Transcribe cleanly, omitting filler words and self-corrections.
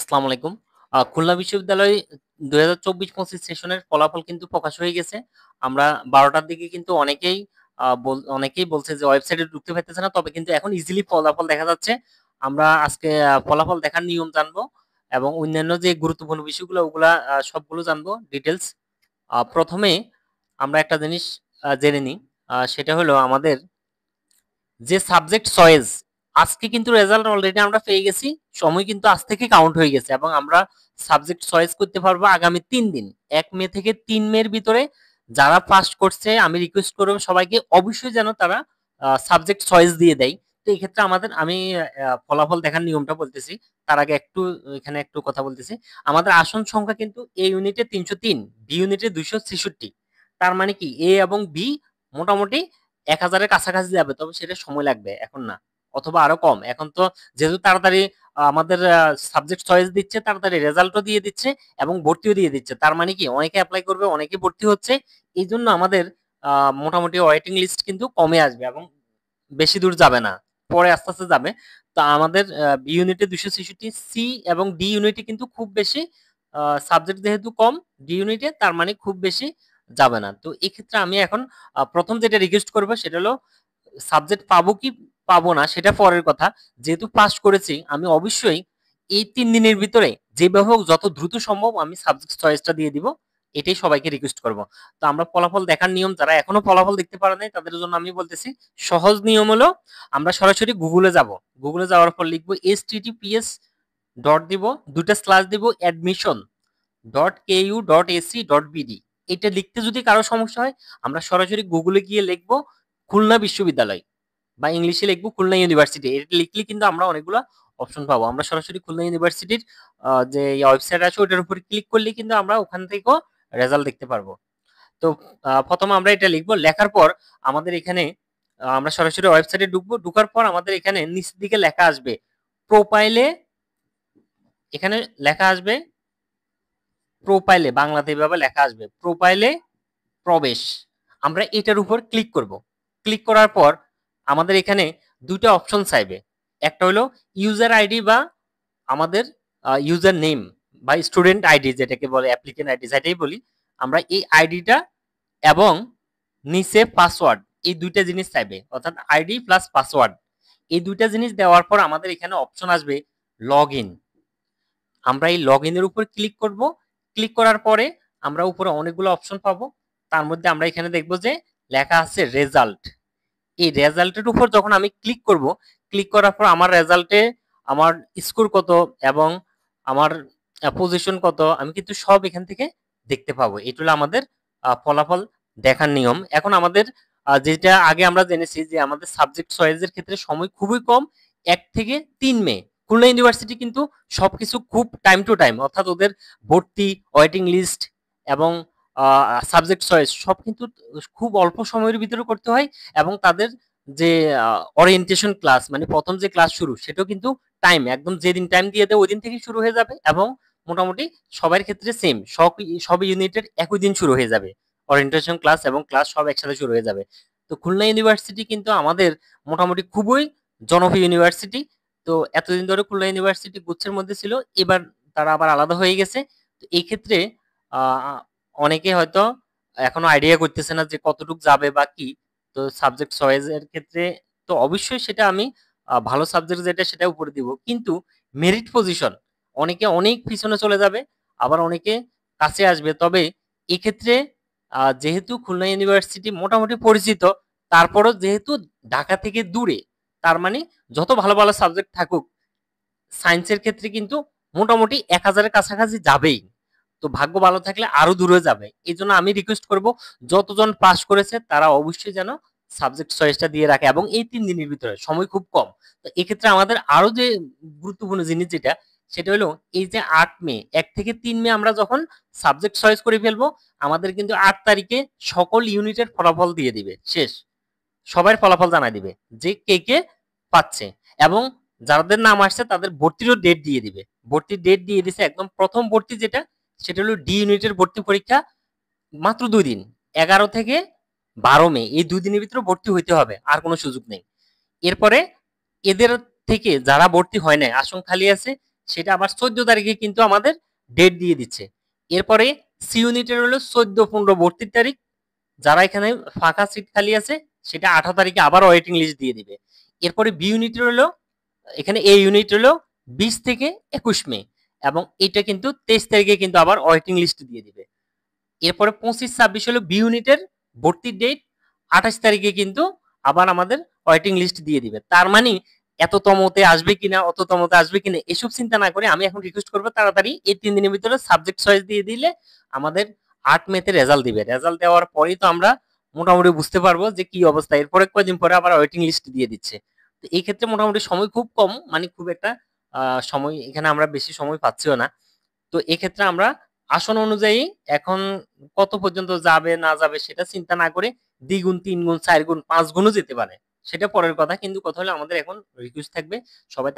আসসালামু আলাইকুম। খুলনা বিশ্ববিদ্যালয় ২০২৪-২৫ সেশনের ফলাফল কিন্তু প্রকাশ হয়ে গেছে। আমরা ১২টার দিকে কিন্তু অনেকেই বলছে যে ওয়েবসাইটে ঢুকতে পারতেছে না। তবে কিন্তু এখন ইজিলি ফলাফল দেখা যাচ্ছে। আমরা আজকে ফলাফল দেখার নিয়ম জানবো এবং অন্যান্য যে গুরুত্বপূর্ণ বিষয়গুলো ওগুলা সবগুলো জানবো ডিটেইলস। ১ম এ আমরা একটা জিনিস জেনে নিই। সেটা হলো আমাদের যে সাবজেক্ট চয়েস আজকে কিন্তু রেজাল্ট অলরেডি আমরা পেয়ে গেছি। সময় কিন্তু আজ থেকে কাউন্ট হয়ে গেছে এবং আমরা সাবজেক্ট চয়েস করতে পারবো আগামী ৩ দিন। ১ মে থেকে ৩ মের ভিতরে যারা ফার্স্ট করছে আমি রিকোয়েস্ট করব সবাইকে অবশ্যই যেন তারা সাবজেক্ট চয়েস দিয়ে দেয়। তো এই ক্ষেত্রে আমি ফলাফল দেখার নিয়মটা বলতেছি। তার আগে এখানে একটু কথা বলতেছি। আমাদের আসন সংখ্যা কিন্তু এ ইউনিটে ৩০৩, বি ইউনিটে ২৬৬। তার মানে কি এ এবং বি মোটামুটি ১,০০০ এর কাছাকাছি যাবে, তবে সেটা সময় লাগবে, এখন না, অথবা আরো কম। এখন তো যেহেতু তাড়াতাড়ি আমাদের সাবজেক্ট চয়েস দিচ্ছে, তাড়াতাড়ি রেজাল্টও দিয়ে দিচ্ছে এবং ভর্তিও দিয়ে দিচ্ছে। তার মানে কি অনেকে অ্যাপ্লাই করবে, অনেকে ভর্তি হচ্ছে। এই জন্য আমাদের মোটামুটি ওয়েটিং লিস্ট কিন্তু কমে আসবে এবং বেশি দূর যাবে না, পরে আস্তে আস্তে যাবে। তো আমাদের বি ইউনিটে ২৬৬, সি এবং ডি ইউনিটে কিন্তু খুব বেশি সাবজেক্ট যেহেতু কম ডি ইউনিটে, তার মানে খুব বেশি যাবে না। তো এই ক্ষেত্রে আমি এখন প্রথম যেটা রিকোয়েস্ট করবো সেটা হলো সাবজেক্ট পাবো কি পাবো না সেটা পরের কথা। যেহেতু পাস করেছি আমি অবশ্যই এই ৩ দিনের ভিতরে যেভাবে হোক যত দ্রুত সম্ভব আমি সাবজেক্ট চয়েসটা দিয়ে দিব। এটাই সবাইকে রিকোয়েস্ট করব। তো আমরা ফলাফল দেখার নিয়ম, যারা এখনো ফলাফল দেখতে পারে নাই তাদের জন্য আমি বলতেছি, সহজ নিয়ম হলো আমরা সরাসরি গুগলে যাব। গুগলে যাওয়ার পর লিখবো https ডট দিব, দুইটা স্ল্যাশ দিব, admission.ku.ac.bd। এটা লিখতে যদি কারো সমস্যা হয় আমরা সরাসরি গুগলে গিয়ে লিখবো খুলনা বিশ্ববিদ্যালয় বা ইংলিশে লিখবো খুলনা ইউনিভার্সিটি। এটা লিখলে কিন্তু আমরা অনেকগুলো অপশন পাবো। আমরা সরাসরি খুলনা ইউনিভার্সিটির যে ওয়েবসাইট আছে ওটার উপর ক্লিক করলে কিন্তু আমরা ওখান থেকেও রেজাল্ট দেখতে পারবো। তো প্রথমে আমরা এটা লিখবো, লেখার পর আমাদের এখানে আমরা সরাসরি ওয়েবসাইটে ঢুকবো। ঢুকার পর আমাদের এখানে নিচের দিকে লেখা আসবে প্রোফাইলে, এখানে লেখা আসবে প্রোফাইলে, বাংলাতে এভাবে লেখা আসবে প্রোফাইলে প্রবেশ। আমরা এটার উপর ক্লিক করব। ক্লিক করার পর আমাদের এখানে দুটো অপশন চাইবে। একটা হলো ইউজার আইডি বা আমাদের ইউজার নেম বা স্টুডেন্ট আইডি যেটাকে বলে, অ্যাপ্লিকেন্ট আইডি যেটাই বলি আমরা, এই আইডিটা এবং নিচে পাসওয়ার্ড, এই দুইটা জিনিস চাইবে, অর্থাৎ আইডি প্লাস পাসওয়ার্ড। এই দুইটা জিনিস দেওয়ার পর আমাদের এখানে অপশন আসবে লগ ইন। আমরা এই লগ ইনের উপর ক্লিক করব। ক্লিক করার পরে আমরা উপরে অনেকগুলো অপশন পাবো। তার মধ্যে আমরা এখানে দেখবো যে লেখা আছে রেজাল্ট। এই রেজাল্টের উপর যখন আমি ক্লিক করব, ক্লিক করার পর আমার রেজাল্টে আমার স্কোর কত এবং আমার পজিশন কত আমি কিন্তু সব এখান থেকে দেখতে পাবো। এটা হলো আমাদের ফলাফল দেখার নিয়ম। এখন আমাদের যেটা আগে আমরা জেনেছি যে আমাদের সাবজেক্ট চয়েসের ক্ষেত্রে সময় খুবই কম, ১ থেকে ৩ মে। খুলনা ইউনিভার্সিটি কিন্তু সবকিছু খুব টাইম টু টাইম, অর্থাৎ ওদের ভর্তি, ওয়েটিং লিস্ট এবং সাবজেক্ট চয়েস সব কিন্তু খুব অল্প সময়ের ভিতরে করতে হয়। এবং তাদের যে ওরিয়েন্টেশন ক্লাস, মানে প্রথম যে ক্লাস শুরু, সেটাও কিন্তু টাইম একদম যেদিন টাইম দিয়ে দেয় ওই দিন থেকে শুরু হয়ে যাবে এবং মোটামুটি সবার ক্ষেত্রে সেম, সব ইউনিটের একই দিন শুরু হয়ে যাবে। ওরিয়েন্টেশন ক্লাস এবং ক্লাস সব একসাথে শুরু হয়ে যাবে। তো খুলনা ইউনিভার্সিটি কিন্তু আমাদের মোটামুটি খুবই জনপ্রিয় ইউনিভার্সিটি। তো এতদিন ধরে খুলনা ইউনিভার্সিটি গুচ্ছের মধ্যে ছিল, এবার তারা আবার আলাদা হয়ে গেছে। তো এই ক্ষেত্রে আহ, অনেকে হয়তো এখনো আইডিয়া করতেছে না যে কতটুক যাবে বা কি। তো সাবজেক্ট চয়েস এর ক্ষেত্রে তো অবশ্যই সেটা আমি ভালো সাবজেক্ট যেটা সেটা উপরে দিব, কিন্তু মেরিট পজিশন অনেকে অনেক পিছনে চলে যাবে, আবার অনেকে কাছে আসবে। তবে এক্ষেত্রে যেহেতু খুলনা ইউনিভার্সিটি মোটামুটি পরিচিত, তারপরও যেহেতু ঢাকা থেকে দূরে, তার মানে যত ভালো ভালো সাবজেক্ট থাকুক সায়েন্সের ক্ষেত্রে কিন্তু মোটামুটি ১,০০০-এর কাছাকাছি যাবেই। তো ভাগ্য ভালো থাকলে আরো দূরে যাবে। এই জন্য আমি রিকোয়েস্ট করব যতজন পাস করেছে তারা অবশ্যই যেন সাবজেক্ট চয়েসটা দিয়ে রাখে এবং এই ৩ দিনের ভিতরে সময় খুব কম। তো এক্ষেত্রে আমাদের আরো যে গুরুত্বপূর্ণ জিনিস যেটা, সেটা হলো এই যে ৮ মে, ১ থেকে ৩ মে আমরা যখন সাবজেক্ট চয়েস করে ফেলবো, আমাদের কিন্তু ৮ তারিখে সকল ইউনিটের ফলাফল দিয়ে দিবে, শেষ, সবার ফলাফল জানাই দিবে যে কে কে পাচ্ছে। এবং যাদের নাম আসছে তাদের ভর্তিরও ডেট দিয়ে দিবে। ভর্তির ডেট দিয়ে দিছে একদম প্রথম ভর্তি যেটা, সেটা হলো ডি ইউনিটের ভর্তি পরীক্ষা। মাত্র ২ দিন, ১১ থেকে ১২ মে, এই ২ দিনের ভিতরে ভর্তি হইতে হবে, আর কোনো সুযোগ নেই। এরপরে এদের থেকে যারা ভর্তি হয় নাই, আসন খালি আছে, সেটা আবার 14 তারিখে কিন্তু আমাদের ডেট দিয়ে দিচ্ছে। এরপরে সি ইউনিটের হলো 14-15 ভর্তির তারিখ, যারা এখানে ফাঁকা সিট খালি আছে সেটা 18 তারিখে আবার ওয়েটিং লিস্ট দিয়ে দিবে। এরপরে বি ইউনিটের হলো, এখানে এ ইউনিট হলো 20 থেকে 21 মে, এবং এটা কিন্তু 23 তারিখে কিন্তু আবার ওয়েটিং লিস্ট দিয়ে দিবে। এরপরে 25-26 হলো বি ইউনিটের ভর্তির ডেট, 28 তারিখে কিন্তু আবার আমাদের ওয়েটিং লিস্ট দিয়ে দিবে। তার মানে এততমতে আসবে কিনা, অততমতে আসবে কিনা এসব চিন্তা না করে আমি এখন রিকোয়েস্ট করবো তাড়াতাড়ি এই 3 দিনের ভিতরে সাবজেক্ট চয়েস দিয়ে দিলে আমাদের 8 মে তে রেজাল্ট দিবে। রেজাল্ট দেওয়ার পরেই তো আমরা মোটামুটি বুঝতে পারবো যে কি অবস্থা। এরপরে কয়েকদিন পরে আবার ওয়েটিং লিস্ট দিয়ে দিচ্ছে। তো এই ক্ষেত্রে মোটামুটি সময় খুব কম, মানে খুব একটা সময় এখানে আমরা বেশি সময় পাচ্ছিও না। তো এক্ষেত্রে আমরা আসন অনুযায়ী এখন কত পর্যন্ত যাবে না যাবে সেটা চিন্তা না করে 2 গুণ 3 গুণ 4 গুণ 5 গুণও যেতে পারে, সেটা পরের কথা। কিন্তু কথা হলো আমাদের এখন রিকোয়েস্ট থাকবে সবাই